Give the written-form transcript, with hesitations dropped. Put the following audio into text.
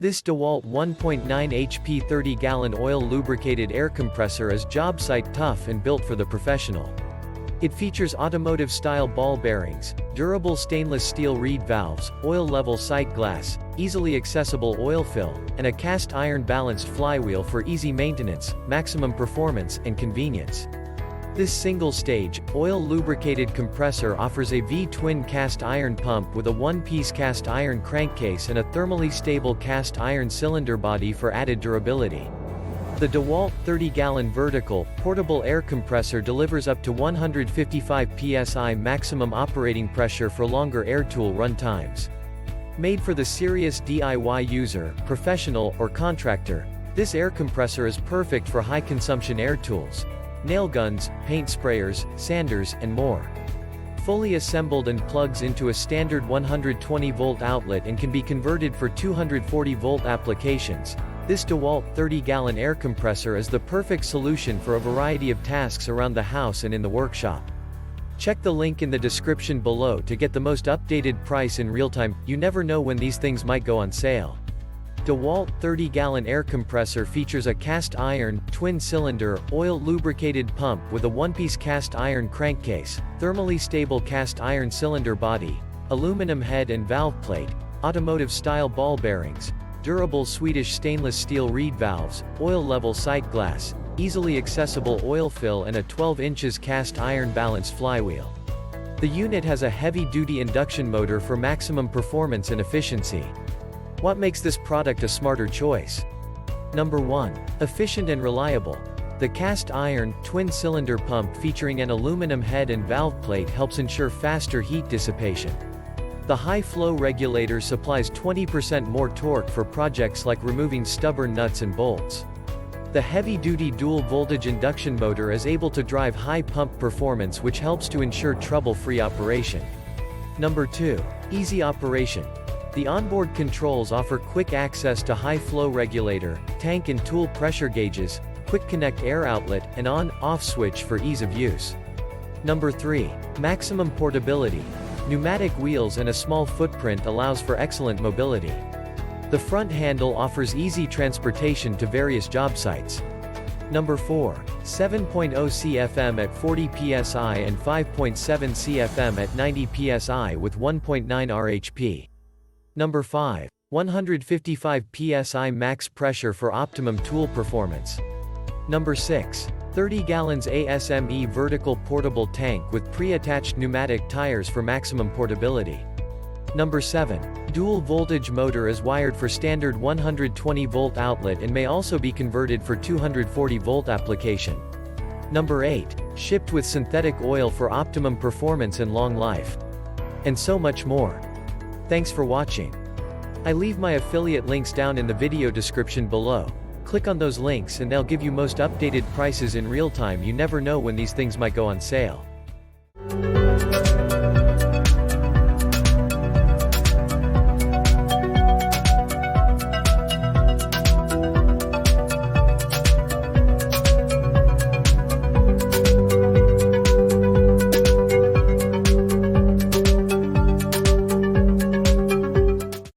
This DEWALT 1.9 HP 30-gallon oil-lubricated air compressor is job site tough and built for the professional. It features automotive-style ball bearings, durable stainless steel reed valves, oil-level sight glass, easily accessible oil fill, and a cast iron balanced flywheel for easy maintenance, maximum performance, and convenience. This single-stage, oil-lubricated compressor offers a V-twin cast iron pump with a one-piece cast iron crankcase and a thermally stable cast iron cylinder body for added durability. The DEWALT 30-gallon vertical, portable air compressor delivers up to 155 psi maximum operating pressure for longer air tool run times. Made for the serious DIY user, professional, or contractor, this air compressor is perfect for high-consumption air tools, nail guns, paint sprayers, sanders, and more. Fully assembled and plugs into a standard 120-volt outlet and can be converted for 240-volt applications. This DEWALT 30-gallon air compressor is the perfect solution for a variety of tasks around the house and in the workshop. Check the link in the description below to get the most updated price in real time. You never know when these things might go on sale. DEWALT 30-gallon air compressor features a cast iron, twin-cylinder, oil-lubricated pump with a one-piece cast iron crankcase, thermally stable cast iron cylinder body, aluminum head and valve plate, automotive-style ball bearings, durable Swedish stainless steel reed valves, oil-level sight glass, easily accessible oil fill and a 12 inches cast iron balanced flywheel. The unit has a heavy-duty induction motor for maximum performance and efficiency. What makes this product a smarter choice? Number 1. Efficient and reliable. The cast iron, twin-cylinder pump featuring an aluminum head and valve plate helps ensure faster heat dissipation. The high-flow regulator supplies 20% more torque for projects like removing stubborn nuts and bolts. The heavy-duty dual-voltage induction motor is able to drive high pump performance, which helps to ensure trouble-free operation. Number 2. Easy operation. The onboard controls offer quick access to high-flow regulator, tank and tool pressure gauges, quick connect air outlet, and on/off switch for ease of use. Number 3. Maximum portability. Pneumatic wheels and a small footprint allows for excellent mobility. The front handle offers easy transportation to various job sites. Number 4. 7.0 CFM at 40 psi and 5.7 CFM at 90 psi with 1.9 RHP. Number 5. 155 psi max pressure for optimum tool performance. Number 6. 30 gallons ASME vertical portable tank with pre-attached pneumatic tires for maximum portability. Number 7. Dual voltage motor is wired for standard 120-volt outlet and may also be converted for 240-volt application. Number 8. Shipped with synthetic oil for optimum performance and long life. And so much more. Thanks for watching. I leave my affiliate links down in the video description below. Click on those links and they'll give you most updated prices in real time. You never know when these things might go on sale.